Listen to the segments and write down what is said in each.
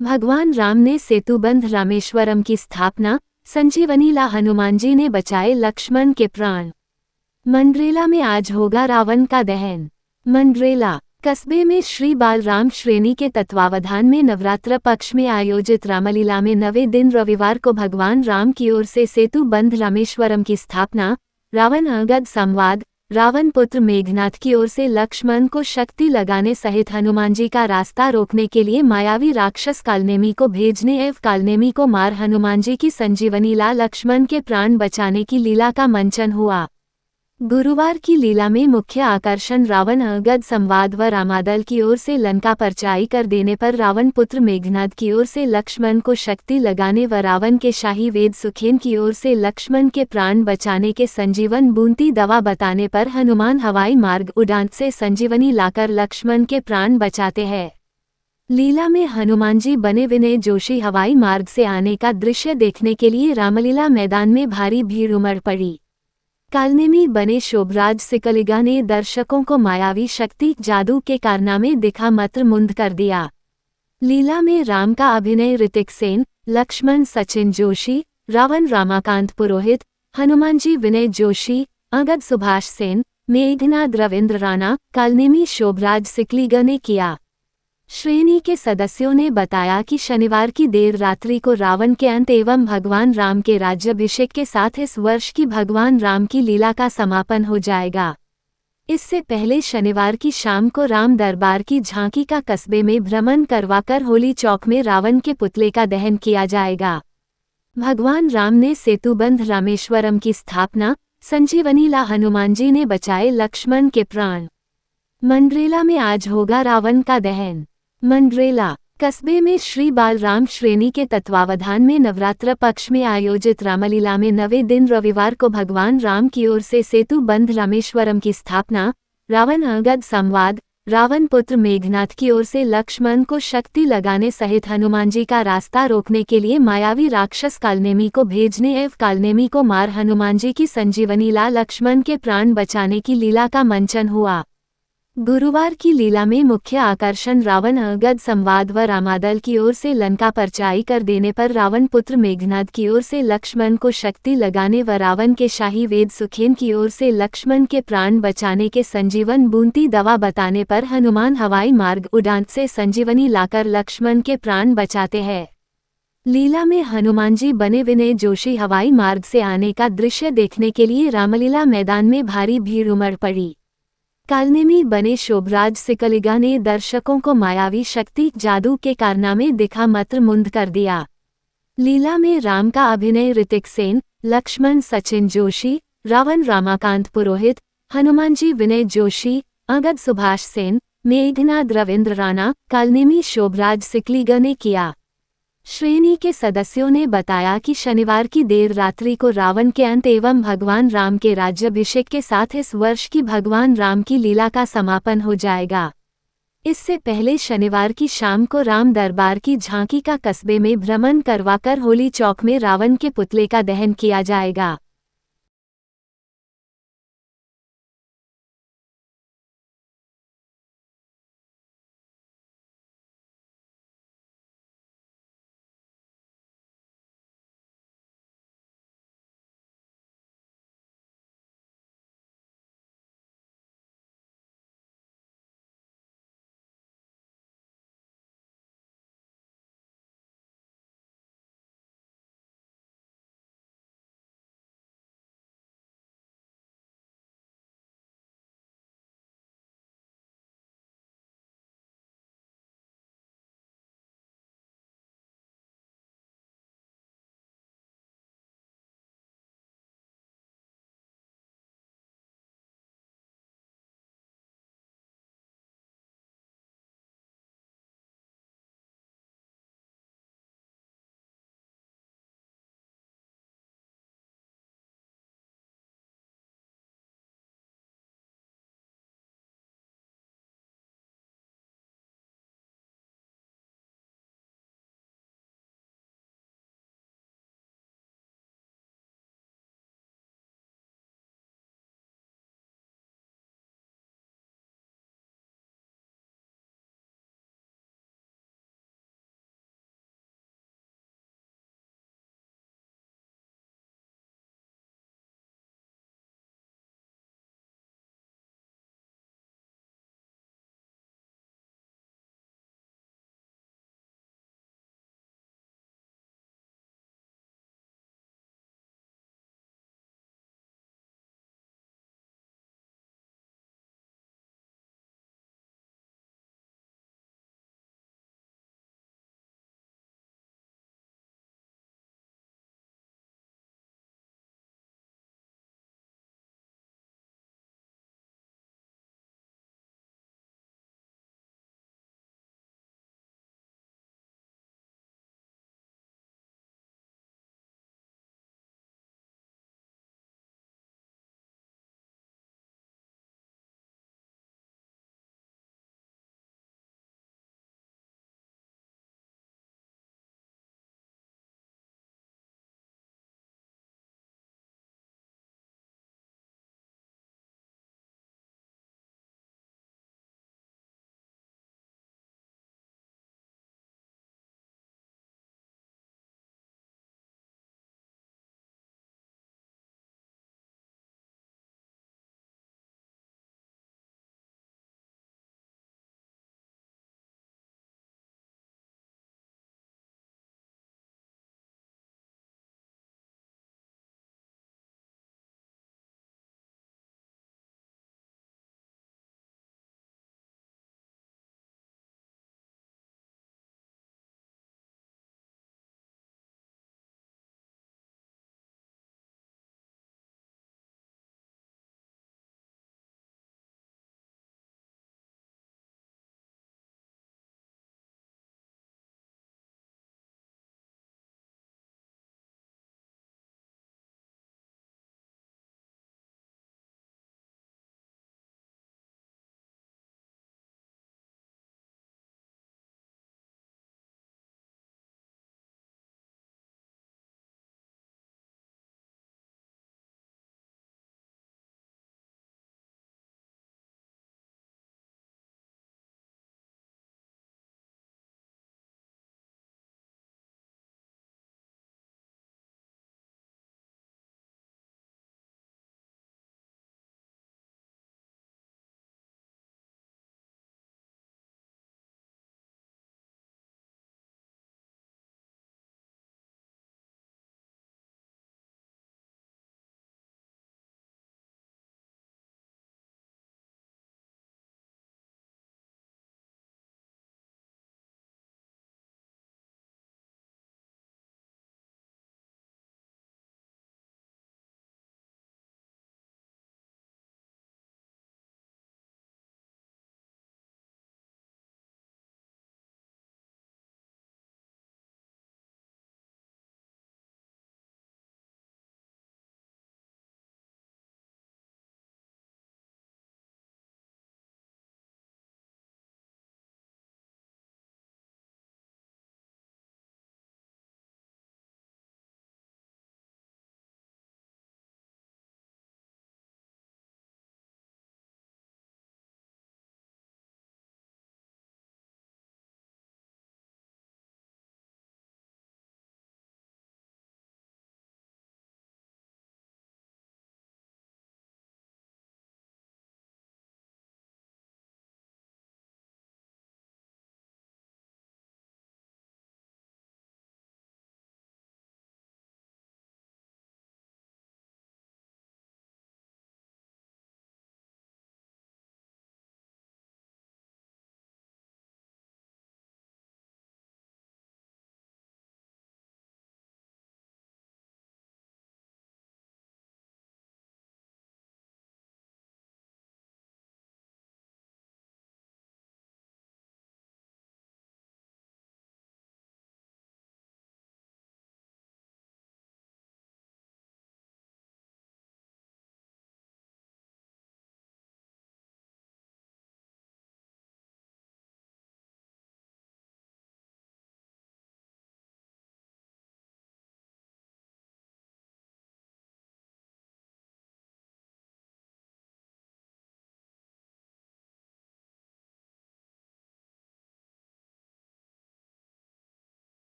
भगवान राम ने सेतुबंध रामेश्वरम की स्थापना। संजीवनीला हनुमान जी ने बचाए लक्ष्मण के प्राण। मंडरेला में आज होगा रावण का दहन। मंडरेला कस्बे में श्री बालराम श्रेणी के तत्वावधान में नवरात्र पक्ष में आयोजित रामलीला में 9वें दिन रविवार को भगवान राम की ओर से सेतु बंध रामेश्वरम की स्थापना, रावण अंगद संवाद, रावण पुत्र मेघनाथ की ओर से लक्ष्मण को शक्ति लगाने सहित हनुमान जी का रास्ता रोकने के लिए मायावी राक्षस कालनेमी को भेजने एवं कालनेमी को मार हनुमान जी की संजीवनीला लक्ष्मण के प्राण बचाने की लीला का मंचन हुआ। गुरुवार की लीला में मुख्य आकर्षण रावण अंगद संवाद व रामादल की ओर से लंका पर चढ़ाई कर देने पर रावण पुत्र मेघनाद की ओर से लक्ष्मण को शक्ति लगाने व रावण के शाही वेद सुखेन की ओर से लक्ष्मण के प्राण बचाने के संजीवन बूंदी दवा बताने पर हनुमान हवाई मार्ग उड़ान से संजीवनी लाकर लक्ष्मण के प्राण बचाते हैं। लीला में हनुमान जी बने विनय जोशी हवाई मार्ग से आने का दृश्य देखने के लिए रामलीला मैदान में भारी भीड़ उमड़ पड़ी। कालनेमी बने शोभराज सिकलिगा ने दर्शकों को मायावी शक्ति जादू के कारनामे दिखा मंत्रमुग्ध कर दिया। लीला में राम का अभिनय ऋतिक सेन, लक्ष्मण सचिन जोशी, रावण रामाकांत पुरोहित, हनुमान जी विनय जोशी, अंगद सुभाष सेन, मेघनाद रविंद्र राणा, कालनेमी शोभराज सिकलिगा ने किया। श्रेणी के सदस्यों ने बताया कि शनिवार की देर रात्रि को रावण के अंत एवं भगवान राम के राज्याभिषेक के साथ इस वर्ष की भगवान राम की लीला का समापन हो जाएगा। इससे पहले शनिवार की शाम को राम दरबार की झांकी का कस्बे में भ्रमण करवाकर होली चौक में रावण के पुतले का दहन किया जाएगा। भगवान राम ने सेतुबंध रामेश्वरम की स्थापना। संजीवनीला हनुमान जी ने बचाए लक्ष्मण के प्राण। मंडरेला में आज होगा रावण का दहन। मंडरेला कस्बे में श्री बालराम श्रेणी के तत्वावधान में नवरात्र पक्ष में आयोजित रामलीला में 9वें दिन रविवार को भगवान राम की ओर से सेतु बंध रामेश्वरम की स्थापना, रावण अंगद संवाद, रावण पुत्र मेघनाथ की ओर से लक्ष्मण को शक्ति लगाने सहित हनुमान जी का रास्ता रोकने के लिए मायावी राक्षस कालनेमी को भेजने एवं कालनेमी को मार हनुमान जी की संजीवनीला लक्ष्मण के प्राण बचाने की लीला का मंचन हुआ। गुरुवार की लीला में मुख्य आकर्षण रावण अंगद संवाद व रामादल की ओर से लंका पर चढ़ाई कर देने पर रावण पुत्र मेघनाद की ओर से लक्ष्मण को शक्ति लगाने व रावण के शाही वेद सुखेन की ओर से लक्ष्मण के प्राण बचाने के संजीवन बूंदी दवा बताने पर हनुमान हवाई मार्ग उड़ान से संजीवनी लाकर लक्ष्मण के प्राण बचाते हैं। लीला में हनुमान जी बने विनय जोशी हवाई मार्ग से आने का दृश्य देखने के लिए रामलीला मैदान में भारी भीड़ उमड़ पड़ी। कालनेमी बने शोभराज सिकलिगा ने दर्शकों को मायावी शक्ति जादू के कारनामे दिखा मंत्रमुग्ध कर दिया। लीला में राम का अभिनय ऋतिक सेन, लक्ष्मण सचिन जोशी, रावण रामाकांत पुरोहित, हनुमान जी विनय जोशी, अंगद सुभाष सेन, मेघनाद रविंद्र राणा, कालनेमी शोभराज सिकलिगा ने किया। श्रेणी के सदस्यों ने बताया कि शनिवार की देर रात्रि को रावण के अंत एवं भगवान राम के राज्याभिषेक के साथ इस वर्ष की भगवान राम की लीला का समापन हो जाएगा। इससे पहले शनिवार की शाम को राम दरबार की झांकी का कस्बे में भ्रमण करवाकर होली चौक में रावण के पुतले का दहन किया जाएगा।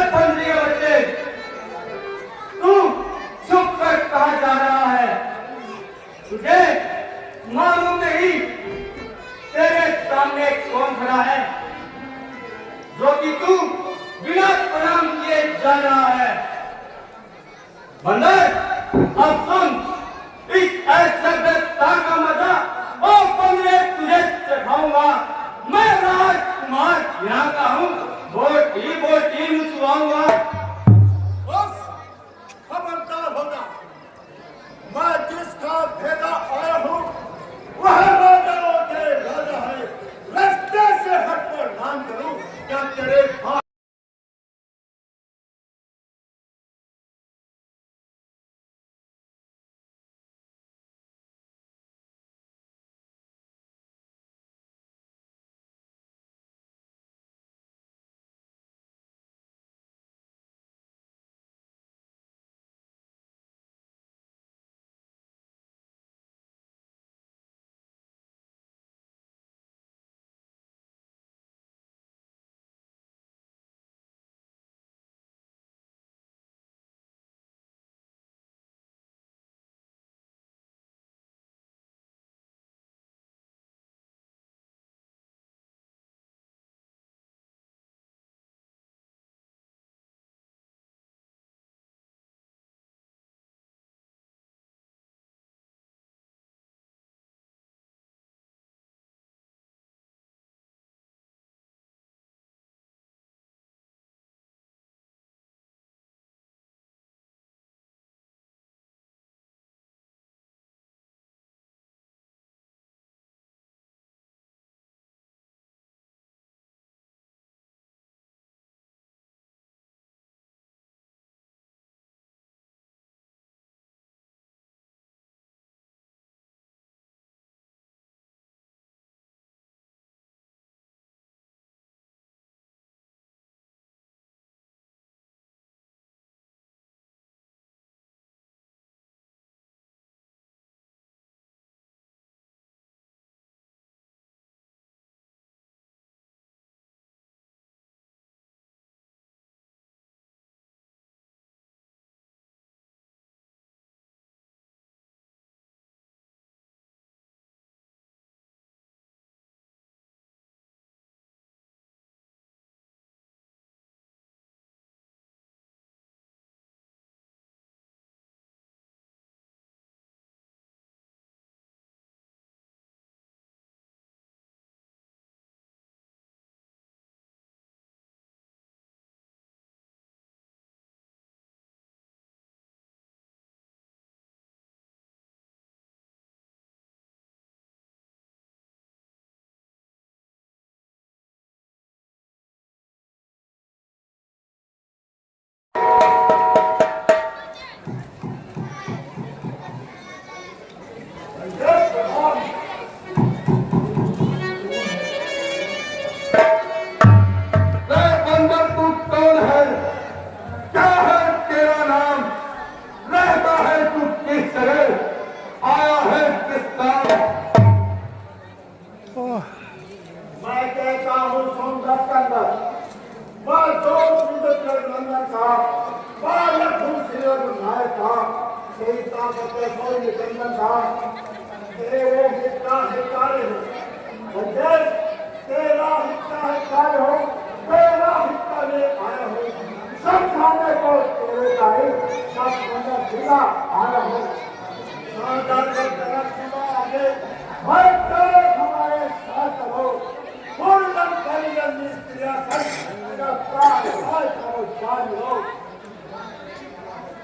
पंद्री बच्चे, तू चुप कर कहा जा रहा है? तुझे मालूम नहीं तेरे सामने कौन खड़ा है जो कि तू बिना प्रणाम किए जा रहा है? बंदर, अब सुन इस असभ्यता का मजा और पंद्रे तुझे चखाऊंगा। मैं राजकुमार यहाँ का हूँ, बोटी बोटी मुचवाऊंगा। बस खबरदार होगा, मैं जिसका भेजा आया हूँ वह राजाओं के राजा है। रास्ते से हटकर नाम करूँ क्या तेरे पास?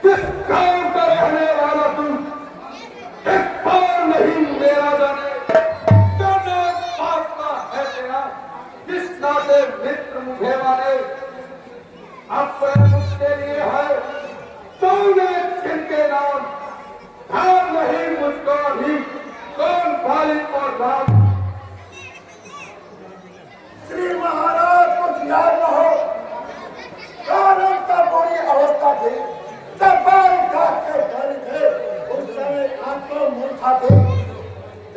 किस काम का रहने वाला तुम एक बार नहीं मेरा जाने बाप का है तेरा, जिस नाते मित्र मुझे माने अपने मुझके लिए है तूने जिनके नाम ध्यान नहीं मुझको अभी कौन बालिक और बाप। श्री महाराज कुछ याद न हो, कानून का बुरी अवस्था थी, जब बारिश के घर थे उस समय आंखों मूर्खा थे,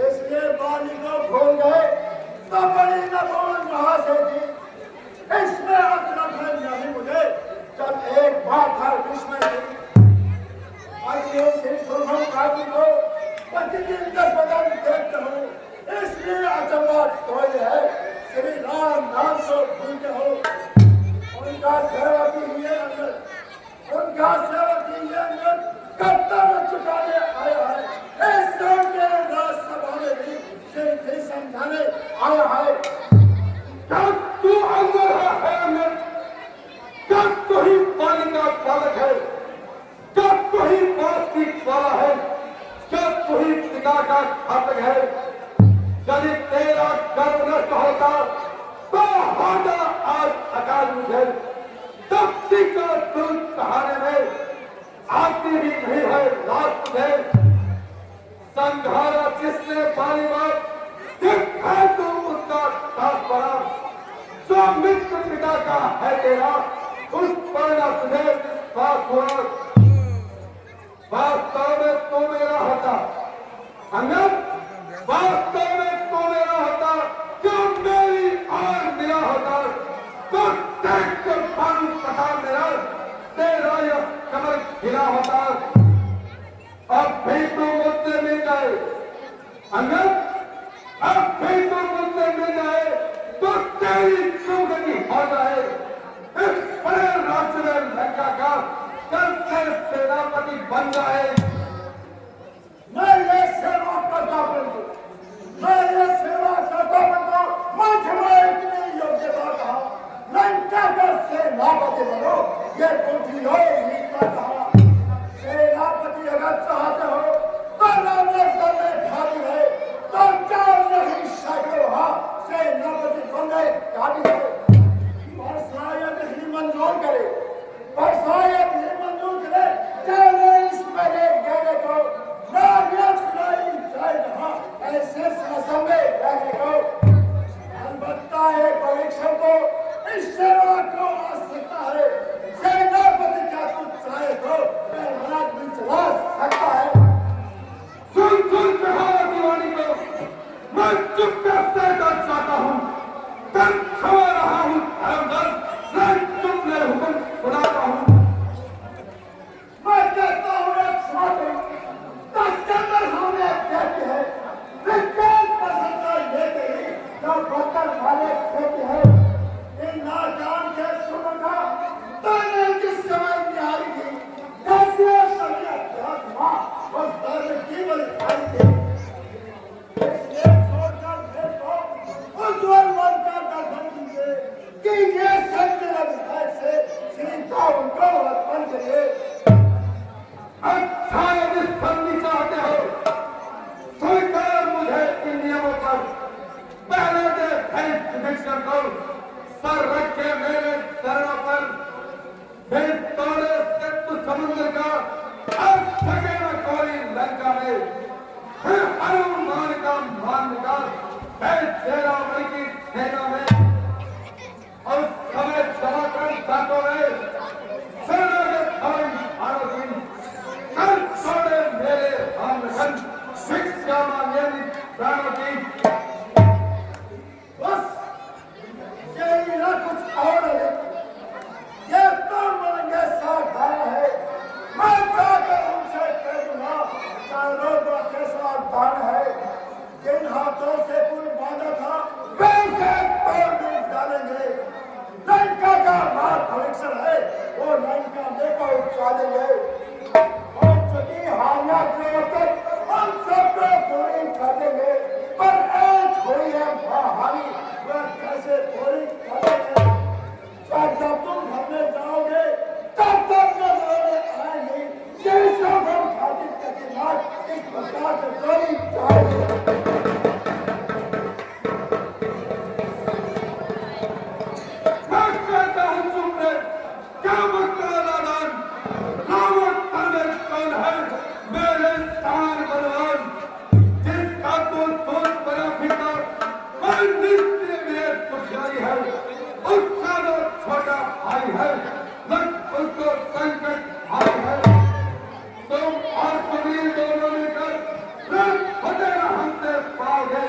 इसलिए बाली को भूल गए तो बड़ी न भूल कहां से थी। तू ही पानी का बालक है, क्या तू ही बांस की ज्वाला है, क्या तू ही पिता का घातक है। यदि तेरा गर्व नष्ट होता तो होता आज अकाल मुझे। तप्ती का दूध कहाने में आती भी नहीं है लाश तुझे। संघारा जिसने पानी बात है तो उसका दास बना, जो मित्र पिता का है तेरा उस पर न तुझे विश्वास हुआ। वास्तव में तो मेरा होता अंगद, वास्तव में तो मेरा होता, क्यों मेरी और मेरा होता तो देख कर पानी पता मेरा तेरा यह कमर खिला होता। अब भी तो मुझसे मिल जाए अंगद, अब भी तो मुझसे मिल जाए तो तेरी सुगंधी हो जाए। इस बड़े राज्य में लंका का कल से सेनापति बन जाए। मैं ये सेवा करता बनूं, मैं ये सेवा करता बनूं, मुझे इतनी योग्यता कहा लंका का सेनापति बनो, ये बुद्धि हो नहीं कहा। सेनापति अगर चाहते हो तो रामेश्वर में खाली है, तो चार नहीं सके वहां सेनापति बनने खाली है। पर शायद ही मंजूर करे, पर शायद ही मंजूर करे, चाहे इस मेरे कहने को ऐसे शासन में रहने को अलबत्ता एक परीक्षण को इस सेवा को आ सकता है। सेनापति का कुछ चाहे तो राज भी चला सकता है। सुन सुन कहा दीवानी को मैं चुपचाप से चाहता हूँ, तब छुआ रहा हूँ धर्मदल, मैं चुप में हुक्म सुनाता हूँ। मैं कहता हूँ एक छात्र 10 के अंदर हमने कहती है, विज्ञान प्रशंसा ये कही जो बर्तन वाले कहते हैं। इन नाजान के सुनना ताने किस समय में आई थी, कैसे समय अभ्यास हुआ और ताने केवल आई थी। इसलिए छोड़कर देखो उज्ज्वल मन का दर्शन कीजिए कि ये सत्य विधायक से सीधा उनको अर्पण करिए। अच्छा यदि संधि चाहते हो स्वीकार मुझे इन नियमों पर। पहले दे विभीषण को सर रख के मेरे चरणों पर, फिर तोड़े सिद्ध समुद्र का अब सके न कोई लंका में, फिर हनुमान का मान निकाल मैं तेरा बल की सेना में। और समय जमा कर दांतों में सेना के धर्म आरोपी कर छोड़े मेरे आमगन शिक्षा मांगेली प्राणों की। बस यही ना कुछ और है। ये तो मरेंगे साथ आया है। मैं जाकर उनसे कह दूंगा चारों के साथ दान है। जिन हाथों से पुल बांधा था वैसे तोड़ भी डालेंगे। लंका का मार परीक्षण है, वो लंका लेकर उछालेंगे। और चुकी हानिया हम सबको पूरी कर देंगे, पर एक हुई है महाहानी, वह कैसे पूरी करेंगे। जब तुम घर में जाओगे तब तक नजर आएंगे ये सब हम खातिर करके नाच इस प्रकार से चोरी जाएंगे। क्या मक्का नादान रावण तने कौन है मेरे सार बलवान, जिसका तो दोस्त बना फिरता और नित्य में पुजारी है, उसका जो छोटा भाई है लग उसको संकट भाई है। तुम और सुनील दोनों मिलकर फतेह हमसे पाओगे।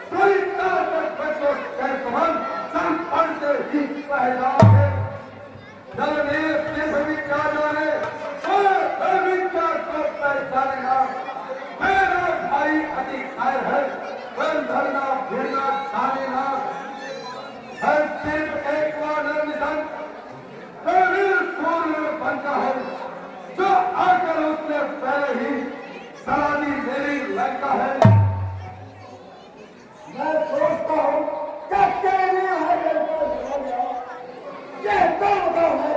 सही तक बच्चों के समान चल पड़ते ही पहचाओगे। पहचानेगा मेरा भाई अति खैर है, वह धरना फिरना छानेगा। हर सिर्फ एक बार निधन सूर्य बनता है, जो आकर उसने पहले ही सलामी मेरी लंका है। मैं सोचता हूँ कि तेरे ये तो है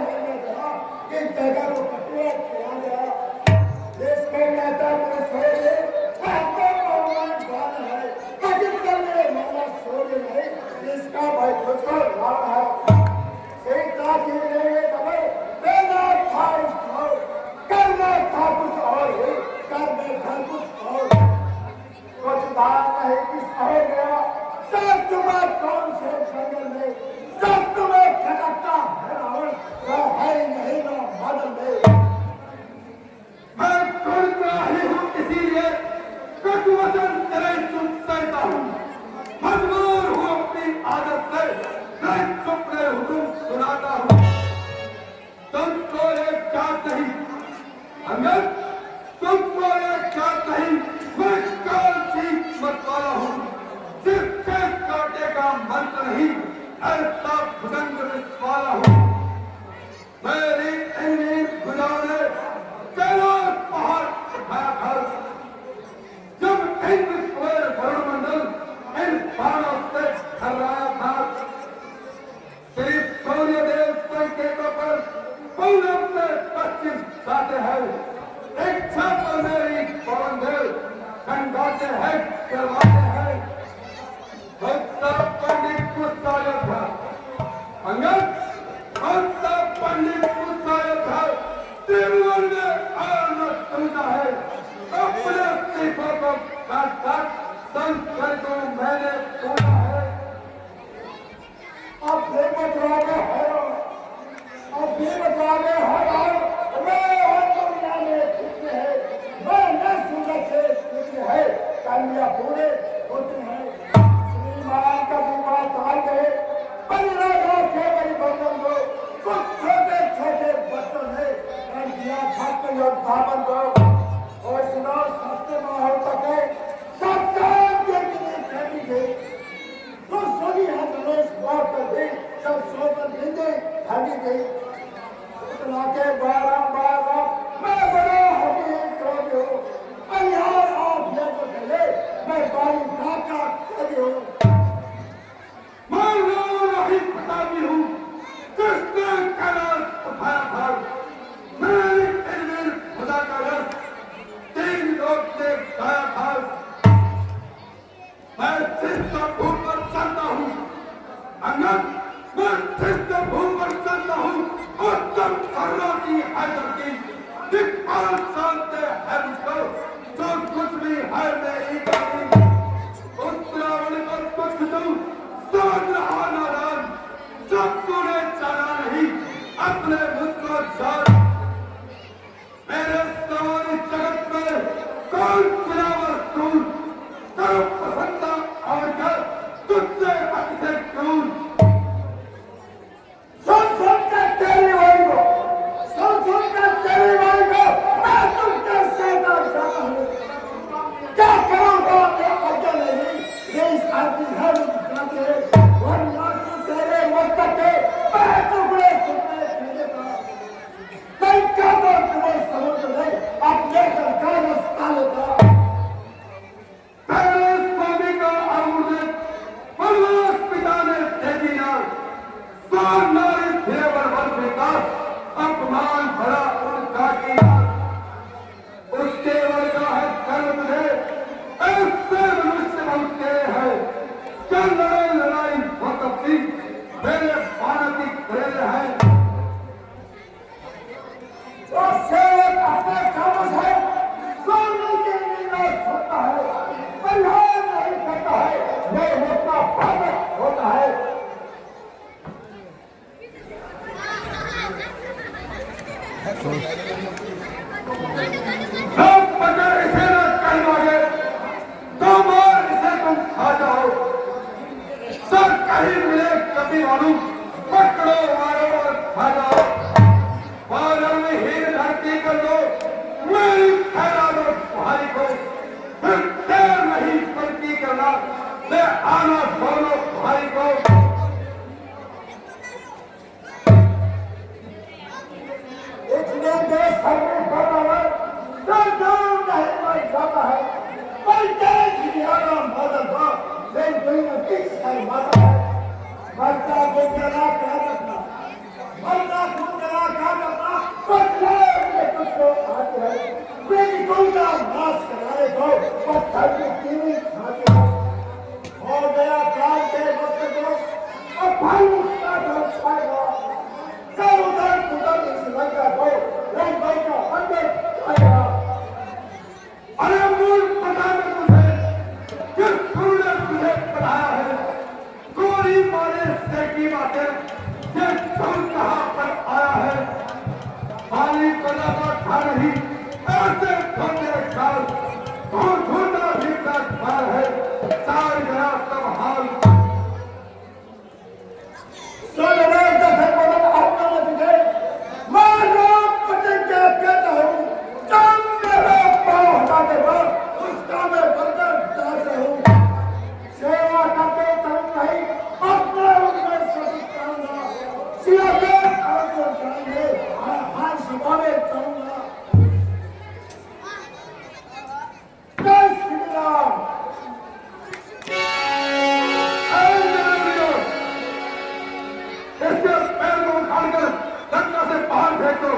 हुक्म सुनाता हूँ। तुमको एक जात नहीं अंगद, तुमको एक जात नहीं, मैं काल चीख मत वाला हूँ, जिसके कांटे का मंत्र नहीं, ऐसा भुजंग वाला हूँ। मेरी इंद्री गुजारे कैलाश पहाड़ उठाया था, जब इंद्र कुबेर वरुण मंडल इन बाणों से ठहराया था। श्री सूर्यदेव संकेतों पर पूर्व से पश्चिम जाते हैं, इच्छा पर मेरी पवन देव खंडाते हैं, करवाते हैं। भक्ता पंडित गुस्साया था अंगद, भक्ता पंडित गुस्साया था, त्रिभुवन में आनंद टूटा है। अपने सिखों को काट काट संस्कर को मैंने तोड़ा है। अब बेबतरागे हो, अब बेबतरागे हो, मैं दुनिया में खुद है, मैं न सूरज से खुद है, कन्या पूरे होते हैं। श्रीमान का विवाह चाल गए, परिराजा के बड़ी बंधन को, कुछ छोटे छोटे बच्चों ने कन्या छात्र योग धावन को, और सुना सस्ते माहौल तक है, सब काम के लिए फैली गई। तो सोनी हजरें स्पॉट कर दी, जब सोकर नींदे भागी गई। उतना के बारंबार मैं बड़ा हमें कर दो, अयार आप ये तो चले, मैं बारी नाका कर दो। मैं नहीं पता भी हूँ, किसने कैलाश उठाया था। मेरी इंद्र खुदा का रस तीन लोग से गाया था। मैं जिस भूमि पर चलता हूँ अंगद, मैं जिस भूमि पर चलता हूँ उत्तम कर्णों की है धरती, दिक्पाल शांति है मुझको, जो कुछ भी है मेरी गति। उस रावण पर कुछ तू समझ रहा नादान, जब तूने जाना नहीं अपने मुझको जान। मेरे सवारी जगत में कौन खुलावर तू, करो प्रसन्नता और कर तुझसे अतिशय क्यों। सुन कर तेरी वाई को, सुन कर तेरी वाई को, मैं तुमके सेना जाता हूँ। क्या करूँगा मैं पता नहीं, ये इस आदमी है मुझे, वरना तू तेरे मस्तक पे मैं टुकड़े टुकड़े फेंकेगा। मैं क्या तो तुम्हें समझ नहीं, अब लेकर कागज डालेगा। पहले स्वामी का अमृत परमास पिता ने दे दिया, स्वान नारी देवर बन का अपमान भरा उनका किया। उसके वर्गा है कर्म है, ऐसे मनुष्य बनते हैं, क्या लड़ाई लड़ाई बहुत अपनी मेरे भारती प्रेर है। और शेर अपने कामों से सोने के लिए होता है, बल्हार नहीं करता है, वो होता भावक होता है। लोग बगैर इसे न कहीं मांगे, दो बार इसे तुम खा जाओ। सर कहीं मिले कभी मालूम, पकड़ो मारो और खा जाओ। बादल में हीर धरती कर दो, मेरी फैला दो भाई को, फिर देर नहीं पलटी करना, ले आना दोनों भाई को। इतने देश हमने करना है, सरदार नहीं मैं जाता है, मैं तेरे जियादा मदद का, मैं दुनिया की सारी माता है। मरता को जला क्या रखना, मरता को जला क्या रखना, पतला में कुछ तो आते हैं, मेरी कोई नाश कराने को, पत्थर की कीवी खाते हैं। हो गया काल के वक्त को जमाने जाऊंगा। जय श्री राम। इसके पैर को उखाड़कर गंगा से बाहर फेंक दो।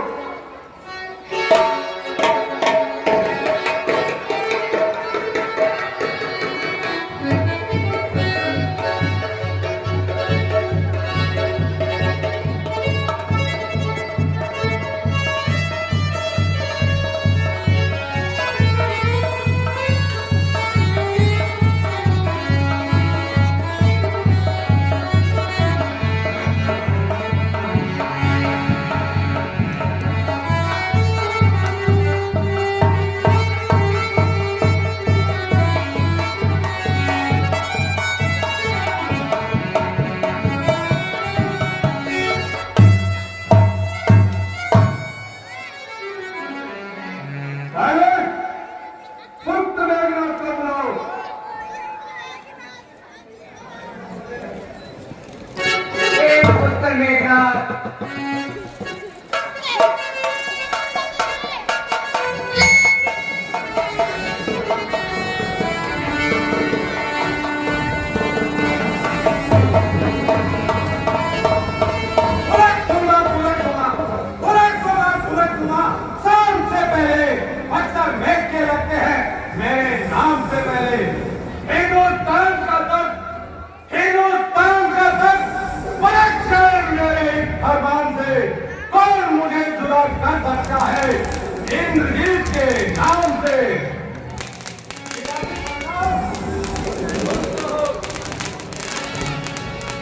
इंद्रजीत के नाम से।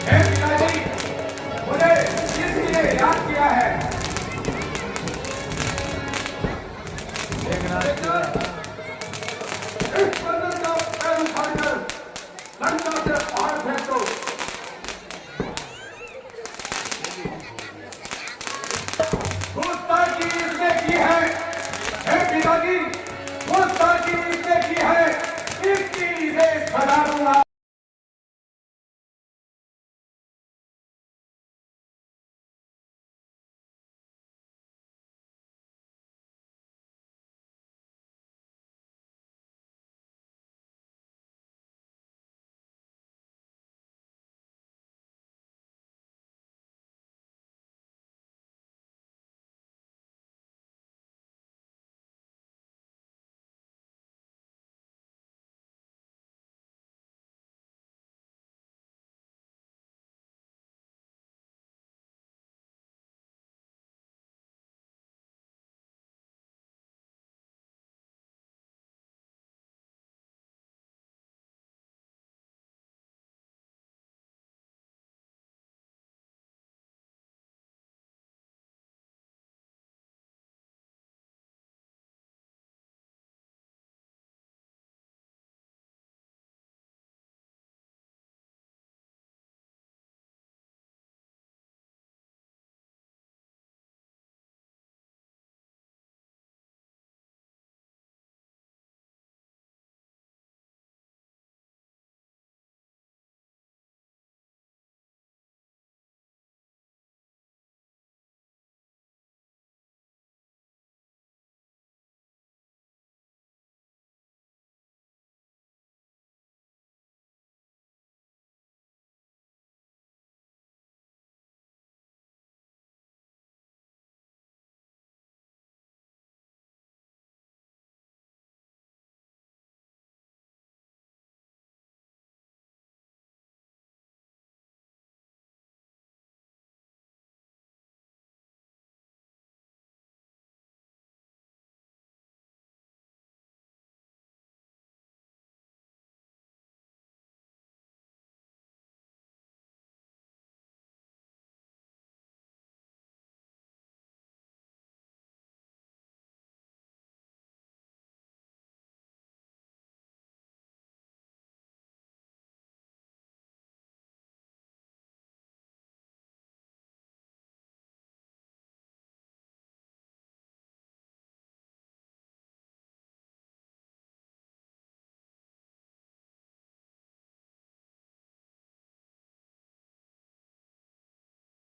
पिताजी, मुझे इसलिए याद किया है। इस बंधन का पैर उठाकर गंगा से बाहर फेंक दो। गुस्ताखी इसने की है, पिताजी, गुस्ताखी इसने की है, इसकी इसे सजा दूंगा।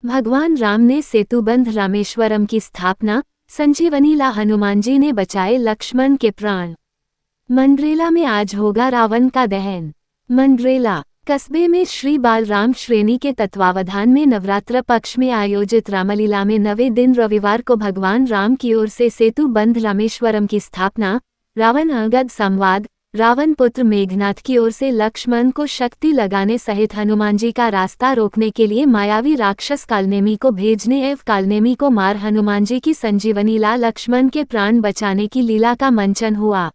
भगवान राम ने सेतुबंध रामेश्वरम की स्थापना संजीवनी ला हनुमान जी ने बचाए लक्ष्मण के प्राण। मंडरेला में आज होगा रावण का दहन। मंडरेला कस्बे में श्री बालराम श्रेणी के तत्वावधान में नवरात्र पक्ष में आयोजित रामलीला में 9वें दिन रविवार को भगवान राम की ओर से सेतु बंध रामेश्वरम की स्थापना, रावण अंगद संवाद, रावण पुत्र मेघनाथ की ओर से लक्ष्मण को शक्ति लगाने सहित हनुमान जी का रास्ता रोकने के लिए मायावी राक्षस कालनेमी को भेजने एवं कालनेमी को मार हनुमान जी की संजीवनी ला लक्ष्मण के प्राण बचाने की लीला का मंचन हुआ।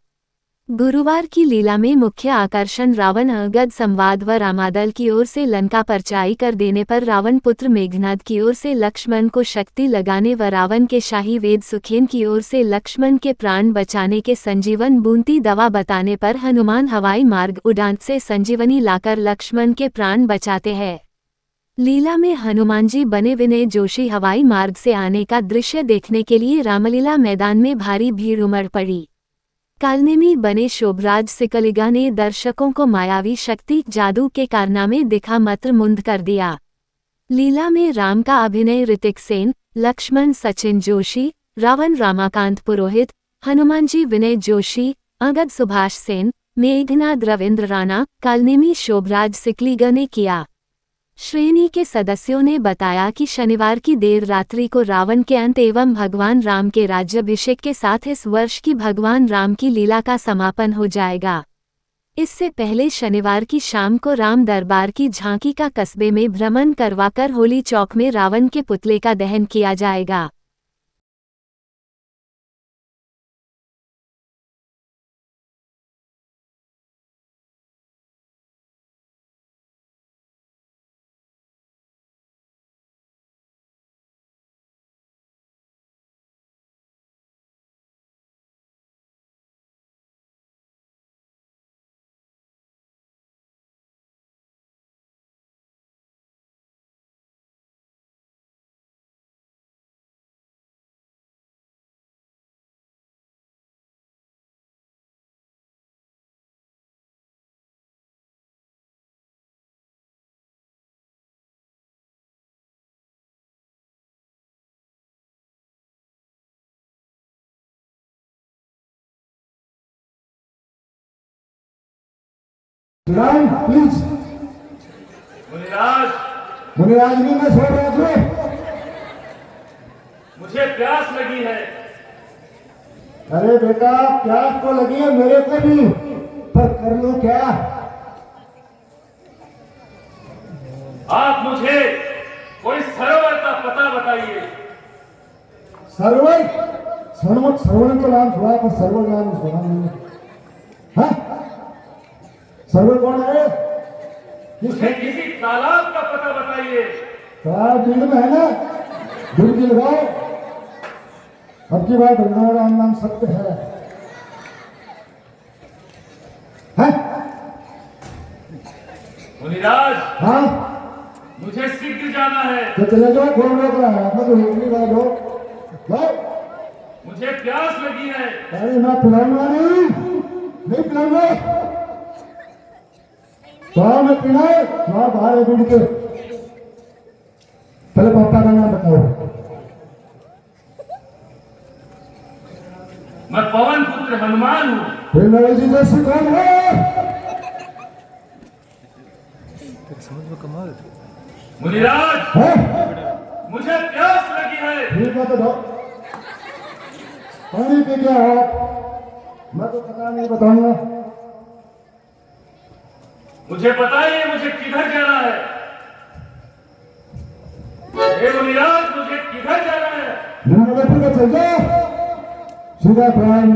गुरुवार की लीला में मुख्य आकर्षण रावण अंगद संवाद व रामादल की ओर से लंका पर चढ़ाई कर देने पर रावण पुत्र मेघनाद की ओर से लक्ष्मण को शक्ति लगाने व रावण के शाही वेद सुखेन की ओर से लक्ष्मण के प्राण बचाने के संजीवन बूंदी दवा बताने पर हनुमान हवाई मार्ग उड़ान से संजीवनी लाकर लक्ष्मण के प्राण बचाते हैं। लीला में हनुमान जी बने विनय जोशी हवाई मार्ग से आने का दृश्य देखने के लिए रामलीला मैदान में भारी भीड़ उमड़ पड़ी। कालनेमी बने शोभराज सिकलिगा ने दर्शकों को मायावी शक्ति जादू के कारनामे दिखा मंत्रमुग्ध कर दिया। लीला में राम का अभिनय ऋतिक सेन, लक्ष्मण सचिन जोशी, रावण रामाकांत पुरोहित, हनुमान जी विनय जोशी, अंगद सुभाष सेन, मेघनाद रविंद्र राणा, कालनेमी शोभराज सिकलिगा ने किया। श्रेणी के सदस्यों ने बताया कि शनिवार की देर रात्रि को रावण के अंत एवं भगवान राम के राज्याभिषेक के साथ इस वर्ष की भगवान राम की लीला का समापन हो जाएगा। इससे पहले शनिवार की शाम को राम दरबार की झांकी का कस्बे में भ्रमण करवाकर होली चौक में रावण के पुतले का दहन किया जाएगा। प्लीज मुनिराज, मुनिराज जी मैं सो रहा हूँ। मुझे प्यास लगी है। अरे बेटा प्यास तो लगी है मेरे को भी, पर कर लो क्या? आप मुझे कोई सरोवर का पता बताइए। सरोवर? सरोवर तो नाम सुना, पर सरोवर नाम सुना नहीं। हाँ? सरोवर कौन है? मुझे किसी तालाब का पता बताइए। तालाब दिल्ली में है ना, डुबकी लगाओ। अब की बात भगवान राम नाम सत्य है। मुनिराज, हाँ मुझे शीघ्र जाना है। तो चले जाओ, कौन रोक रहा है? मैं तो रोकने का जो मुझे प्यास लगी है। अरे मैं पिलाऊंगा नहीं पिलाऊंगा। तो मैं पीना है वहां बाहर ढूंढ के। पहले पापा का नाम बताओ। मैं पवन पुत्र हनुमान हूँ। फिर नरेश जी जैसे कौन है? मुनिराज, है? मुझे प्यास लगी है। ठीक है तो दो पानी पी क्या हो? मैं तो पता नहीं बताऊंगा। मुझे बताइए मुझे किधर जाना है। हे मुनिराज, मुझे किधर जाना है? नंबर का चल जाओ सीधा प्राण।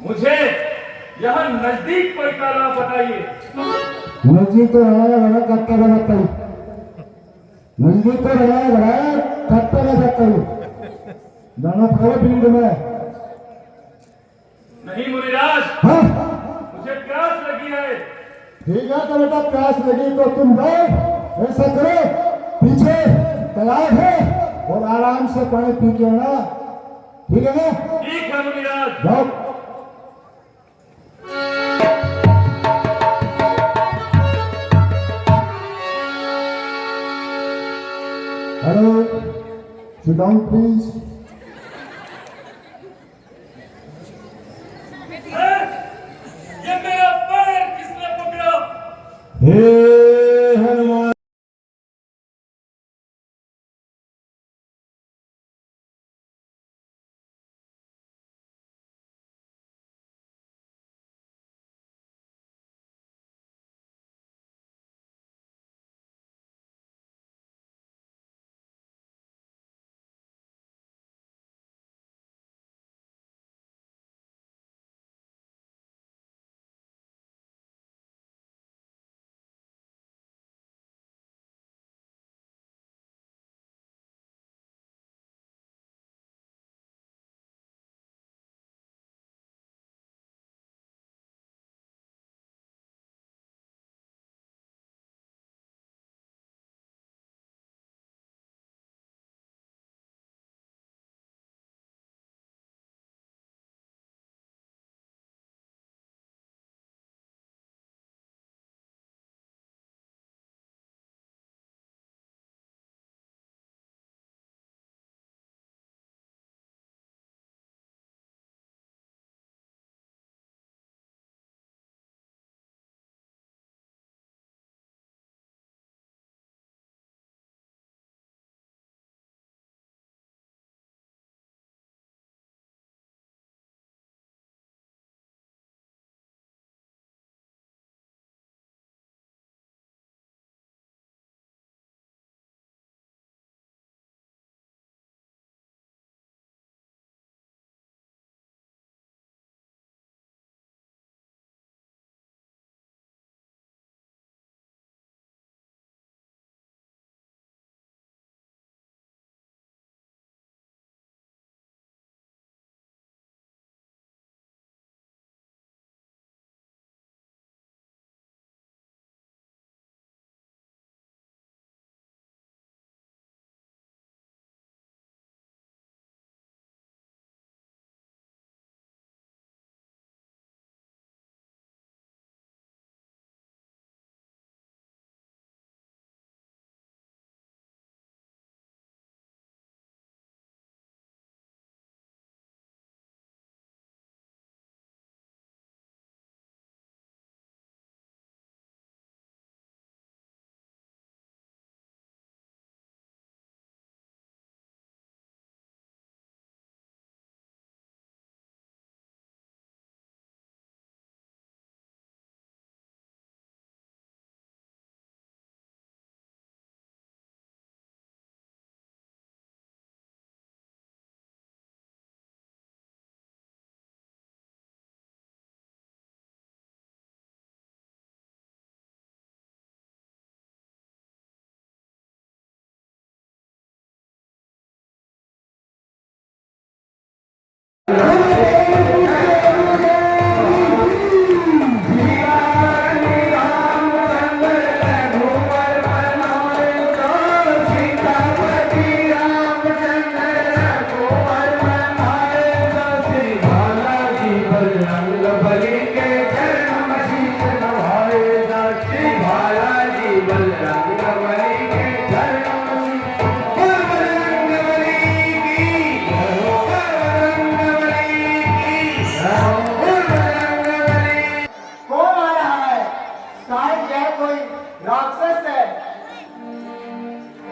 मुझे यहाँ नजदीक कोई तालाब बताइए। नजदीक तो है कट्टा का सकता हूँ। नजदीक तो है कट्टा का सकता हूँ। जाना पड़ेगा भीड़ में। नहीं मुनिराज, हाँ मुझे प्यास लगी है। ठीक है तो बेटा प्यास लगी तो तुम जाओ, ऐसा करो पीछे तालाब है और आराम से पानी पी के ना। ठीक है ना? ठीक है मुनिराज। जाओ। Hello Sit down, please. ये मेरा पैर किसने पकड़ा? हे हनुमान।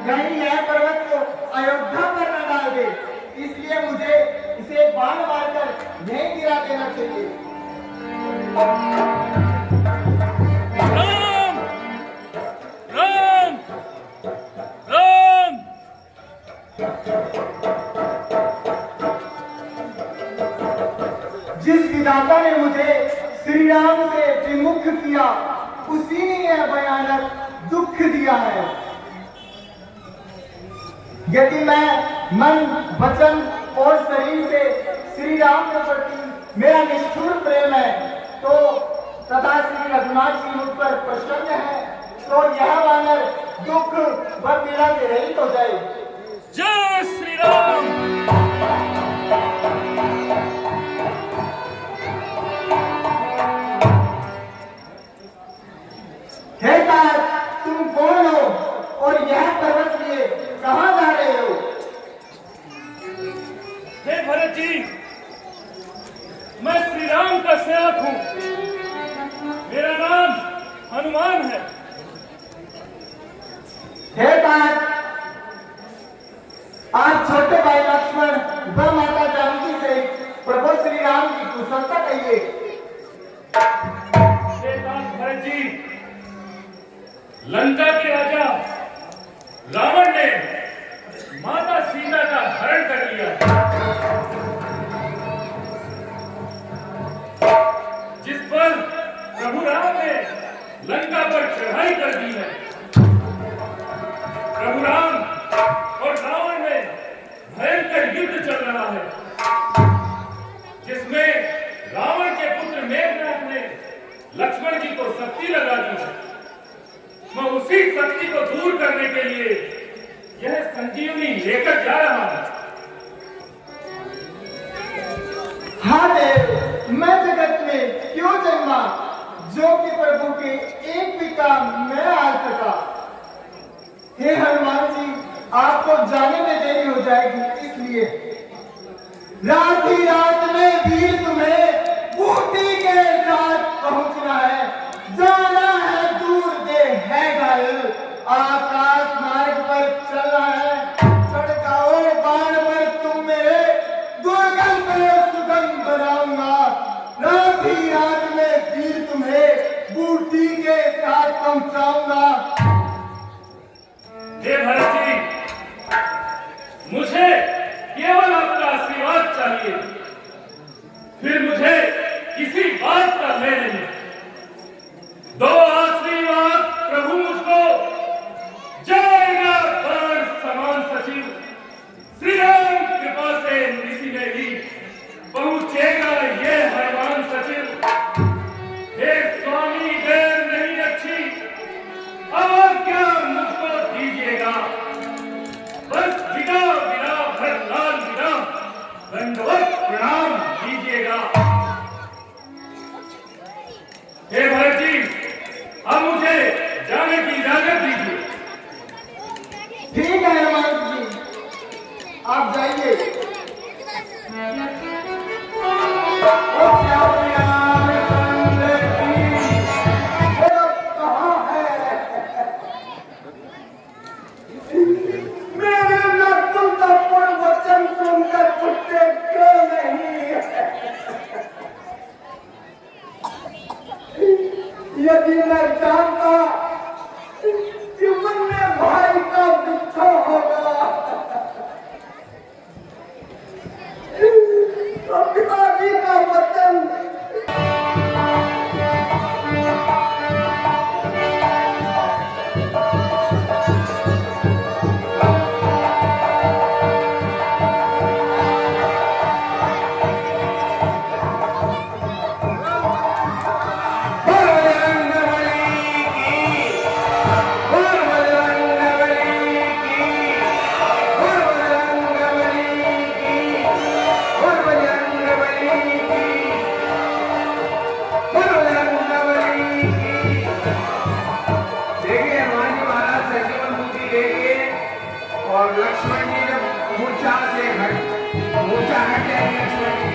कहीं यह पर्वत को अयोध्या पर न डाल दे, इसलिए मुझे इसे बाण मारकर यहीं गिरा देना चाहिए। राम राम राम। जिस विधाता ने मुझे श्री राम से विमुख किया, उसी ने यह भयानक दुख दिया है। यदि मैं मन, वचन और शरीर से श्री राम के प्रति मेरा निष्ठुर प्रेम है, तो तथा श्री रघुनाथ जी मुझ पर प्रसन्न है, तो यह वानर दुख व पीड़ा से रहित हो जाए। जय श्री राम। हे तात, तुम कौन हो और यह पर्वत लिए कहां जा रहे हो? बाद आज छोटे भाई लक्ष्मण व माता जानकी से प्रभु श्री राम की कुशलता कहिए। भरत जी, लंका के राजा रावण ने माता सीता का हरण कर लिया, जिस पर प्रभु राम ने लंका पर चढ़ाई कर दी है। प्रभु राम और रावण में भयंकर युद्ध चल रहा है, जिसमें रावण के पुत्र मेघनाथ ने लक्ष्मण जी को शक्ति लगा दी है। मैं उसी शक्ति को दूर करने के लिए यह संजीवनी लेकर जा रहा हूं। हाँ देव, मैं जगत में क्यों जन्मा जो कि प्रभु के एक भी काम न आ सका। हे हनुमान जी, आपको जाने में देरी हो जाएगी, इसलिए रात ही रात में वीर तुम्हें बूटी के साथ पहुंचना है। जाना है दूर दे है घायल, आकाश मार्ग पर चलना है। चढ़ जाओ बाण पर, तुम मेरे दुर्गम को सुगम बनाऊंगा। रात ही रात में वीर तुम्हें बूटी के साथ पहुंचाऊंगा। हे भरत जी, मुझे केवल आपका आशीर्वाद चाहिए, फिर मुझे किसी बात का भय नहीं। दो आशीर्वाद प्रभु मुझको, जाएगा बाण समान सचिव, श्री राम कृपा से इसी में भी पहुंचेगा ये हनुमान सचिव। हे स्वामी, देर नहीं अच्छी, अब क्या मुझको दीजिएगा। बस विदा विदा भरतलाल विदा, दंडवत प्रणाम दीजिएगा। हे भरत जी, अब मुझे जाने की इजाजत दीजिए। ठीक है हनुमान जी, आप जाइए। कहाँ है मेरे नकुल का वचन सुनकर उठते क्यों नहीं? यदि मैं जानता कि मुन्ने भाई का दुख होगा तो पिताजी का वचन और लक्ष्मण जी जब मूर्छा हटे लक्ष्मण जी